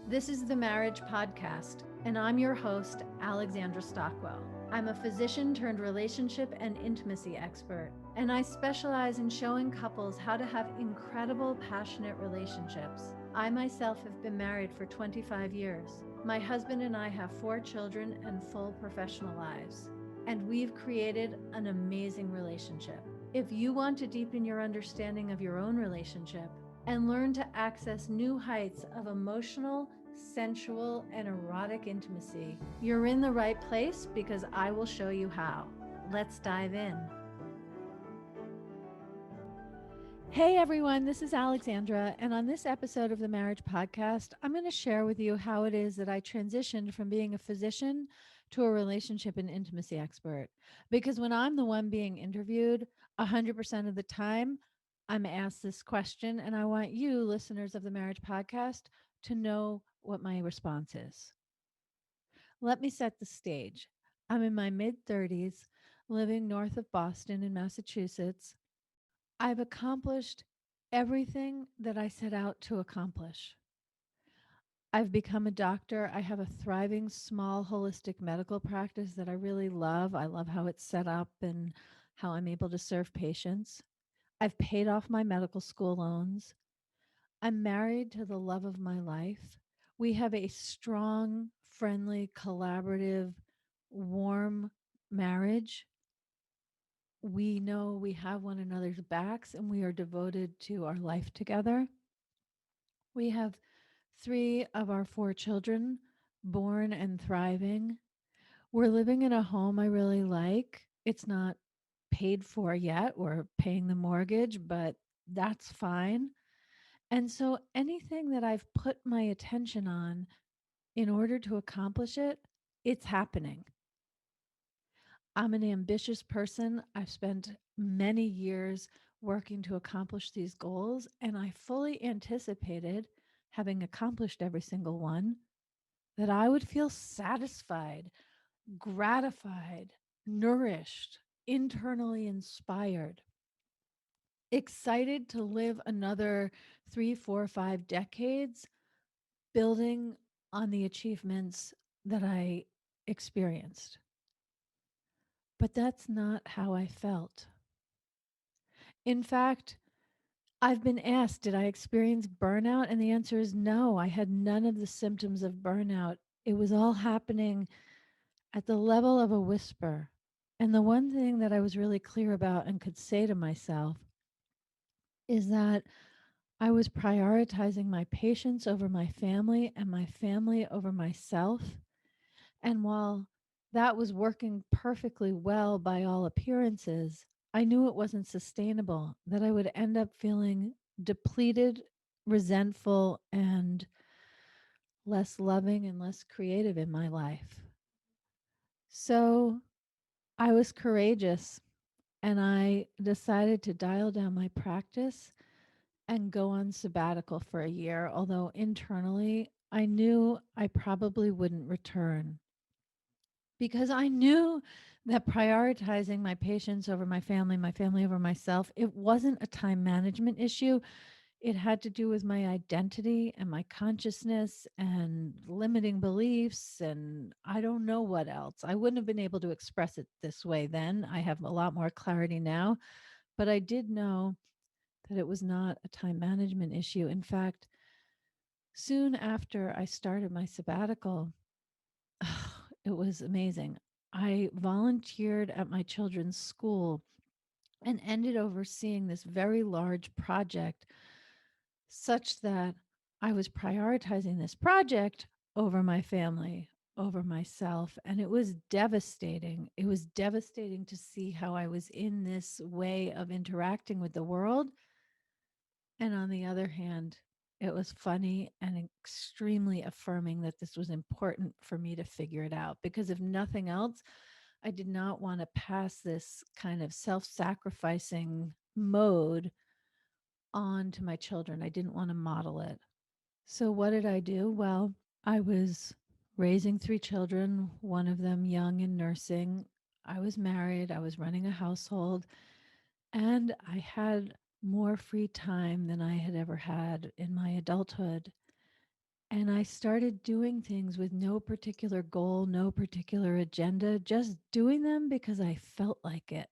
This is the Marriage Podcast, and I'm your host, Alexandra Stockwell. I'm a physician turned relationship and intimacy expert, and I specialize in showing couples how to have incredible, passionate relationships. I myself have been married for 25 years. My husband and I have 4 children and full professional lives, and we've created an amazing relationship. If you want to deepen your understanding of your own relationship and learn to access new heights of emotional, sensual, and erotic intimacy, you're in the right place because I will show you how. Let's dive in. Hey everyone, this is Alexandra, and on this episode of the Marriage Podcast, I'm going to share with you how it is that I transitioned from being a physician to a relationship and intimacy expert. Because when I'm the one being interviewed, 100% of the time, I'm asked this question, and I want you, listeners of the Marriage Podcast, to know what my response is. Let me set the stage. I'm in my mid 30s, living north of Boston in Massachusetts. I've accomplished everything that I set out to accomplish. I've become a doctor. I have a thriving small holistic medical practice that I really love. I love how it's set up and how I'm able to serve patients. I've paid off my medical school loans. I'm married to the love of my life. We have a strong, friendly, collaborative, warm marriage. We know we have one another's backs and we are devoted to our life together. We have 3 of our 4 children born and thriving. We're living in a home I really like. It's not paid for yet. We're paying the mortgage, but that's fine. And so anything that I've put my attention on in order to accomplish it, it's happening. I'm an ambitious person. I've spent many years working to accomplish these goals, and I fully anticipated, having accomplished every single one, that I would feel satisfied, gratified, nourished, internally inspired, excited to live another 3, 4, 5 decades building on the achievements that I experienced. But that's not how I felt. In fact, I've been asked, did I experience burnout? And the answer is no. I had none of the symptoms of burnout. It was all happening at the level of a whisper. And the one thing that I was really clear about and could say to myself is that I was prioritizing my patients over my family and my family over myself. And while that was working perfectly well by all appearances, I knew it wasn't sustainable, that I would end up feeling depleted, resentful, and less loving and less creative in my life. So I was courageous and I decided to dial down my practice and go on sabbatical for a year, although internally I knew I probably wouldn't return because I knew that prioritizing my patients over my family over myself, it wasn't a time management issue. It had to do with my identity and my consciousness and limiting beliefs. And I don't know what else. I wouldn't have been able to express it this way then. I have a lot more clarity now, but I did know that it was not a time management issue. In fact, soon after I started my sabbatical, it was amazing. I volunteered at my children's school and ended overseeing this very large project, such that I was prioritizing this project over my family, over myself. And it was devastating. It was devastating to see how I was in this way of interacting with the world. And on the other hand, it was funny and extremely affirming that this was important for me to figure it out. Because if nothing else, I did not want to pass this kind of self sacrificing mode on to my children. I didn't want to model it. So, what did I do? Well, I was raising 3 children, one of them young and nursing. I was married, I was running a household, and I had more free time than I had ever had in my adulthood. And I started doing things with no particular goal, no particular agenda, just doing them because I felt like it,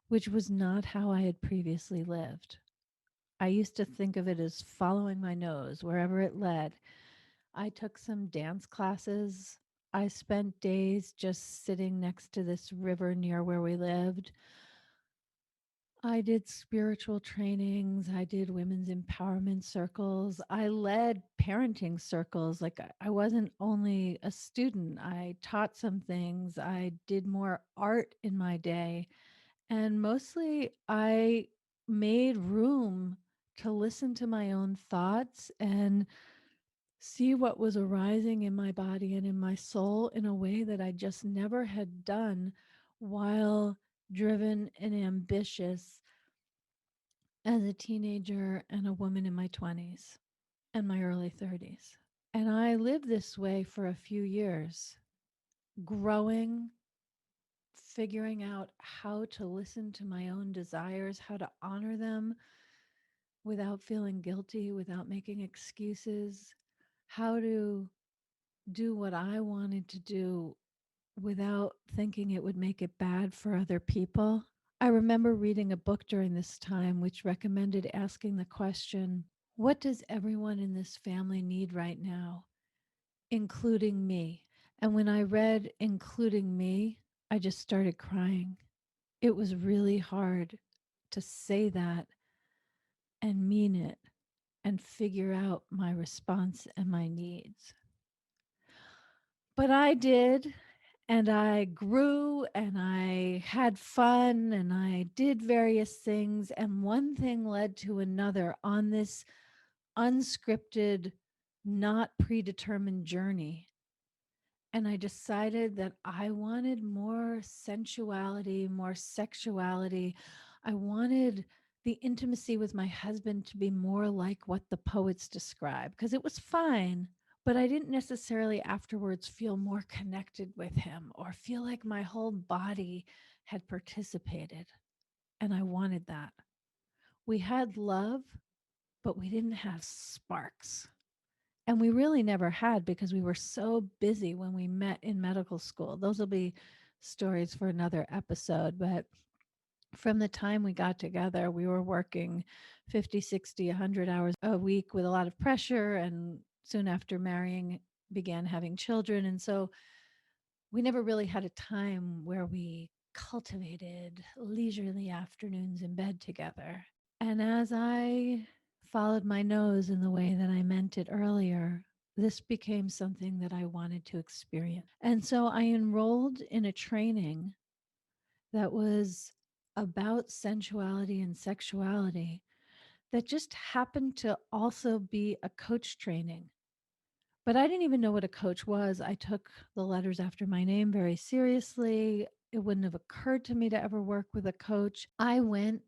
which was not how I had previously lived. I used to think of it as following my nose wherever it led. I took some dance classes. I spent days just sitting next to this river near where we lived. I did spiritual trainings. I did women's empowerment circles. I led parenting circles. Like I wasn't only a student, I taught some things. I did more art in my day. And mostly I made room to listen to my own thoughts and see what was arising in my body and in my soul in a way that I just never had done while driven and ambitious as a teenager and a woman in my 20s and my early 30s. And I lived this way for a few years, growing, figuring out how to listen to my own desires, how to honor them without feeling guilty, without making excuses, how to do what I wanted to do without thinking it would make it bad for other people. I remember reading a book during this time which recommended asking the question, what does everyone in this family need right now, including me? And when I read including me, I just started crying. It was really hard to say that and mean it and figure out my response and my needs. But I did, and I grew and I had fun and I did various things. And one thing led to another on this unscripted, not predetermined journey. And I decided that I wanted more sensuality, more sexuality. I wanted the intimacy with my husband to be more like what the poets describe, because it was fine, but I didn't necessarily afterwards feel more connected with him or feel like my whole body had participated. And I wanted that. We had love, but we didn't have sparks. And we really never had because we were so busy when we met in medical school. Those will be stories for another episode. But from the time we got together, we were working 50, 60, 100 hours a week with a lot of pressure. And soon after marrying, began having children. And so we never really had a time where we cultivated leisurely afternoons in bed together. And as I followed my nose in the way that I meant it earlier, this became something that I wanted to experience. And so I enrolled in a training that was about sensuality and sexuality that just happened to also be a coach training. But I didn't even know what a coach was. I took the letters after my name very seriously. It wouldn't have occurred to me to ever work with a coach. I went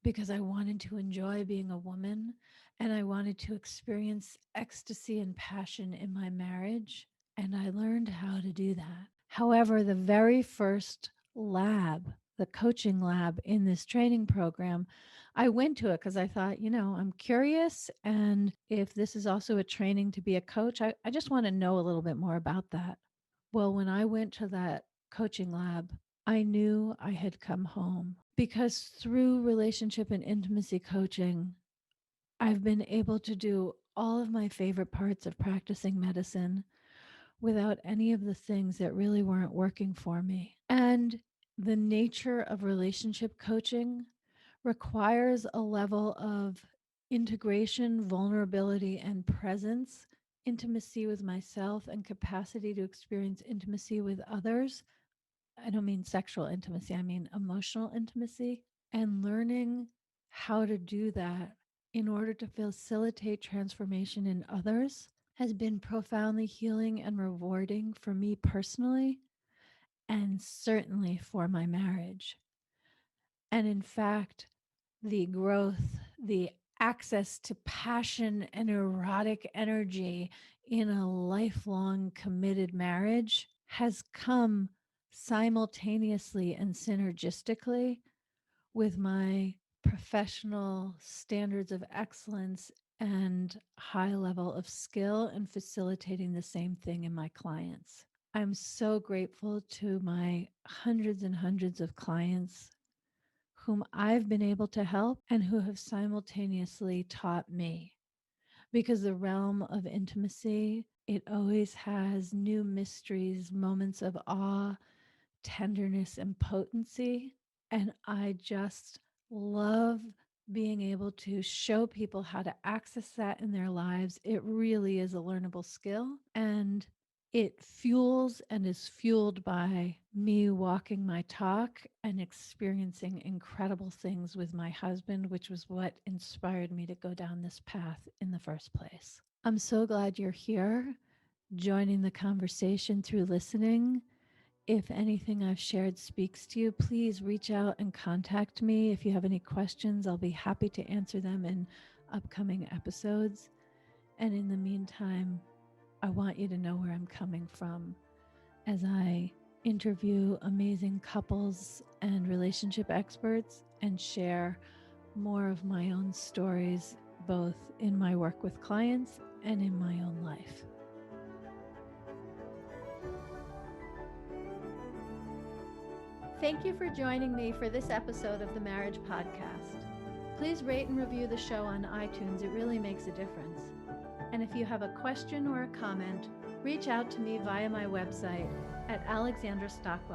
because I wanted to enjoy being a woman and I wanted to experience ecstasy and passion in my marriage. And I learned how to do that. However, the very first lab, the coaching lab in this training program, I went to it because I thought, I'm curious. And if this is also a training to be a coach, I just want to know a little bit more about that. Well, when I went to that coaching lab, I knew I had come home because through relationship and intimacy coaching, I've been able to do all of my favorite parts of practicing medicine without any of the things that really weren't working for me. And the nature of relationship coaching requires a level of integration, vulnerability, and presence, intimacy with myself, and capacity to experience intimacy with others. I don't mean sexual intimacy, I mean emotional intimacy. And learning how to do that in order to facilitate transformation in others has been profoundly healing and rewarding for me personally, and certainly for my marriage. And in fact, the growth, the access to passion and erotic energy in a lifelong committed marriage has come simultaneously and synergistically with my professional standards of excellence and high level of skill in facilitating the same thing in my clients. I'm so grateful to my hundreds and hundreds of clients whom I've been able to help and who have simultaneously taught me. Because the realm of intimacy, it always has new mysteries, moments of awe, tenderness, and potency. And I just love being able to show people how to access that in their lives. It really is a learnable skill. And it fuels and is fueled by me walking my talk and experiencing incredible things with my husband, which was what inspired me to go down this path in the first place. I'm so glad you're here, joining the conversation through listening. If anything I've shared speaks to you, please reach out and contact me. If you have any questions, I'll be happy to answer them in upcoming episodes. And in the meantime, I want you to know where I'm coming from as I interview amazing couples and relationship experts and share more of my own stories, both in my work with clients and in my own life. Thank you for joining me for this episode of the Marriage Podcast. Please rate and review the show on iTunes. It really makes a difference. And if you have a question or a comment, reach out to me via my website at Alexandra Stockwell.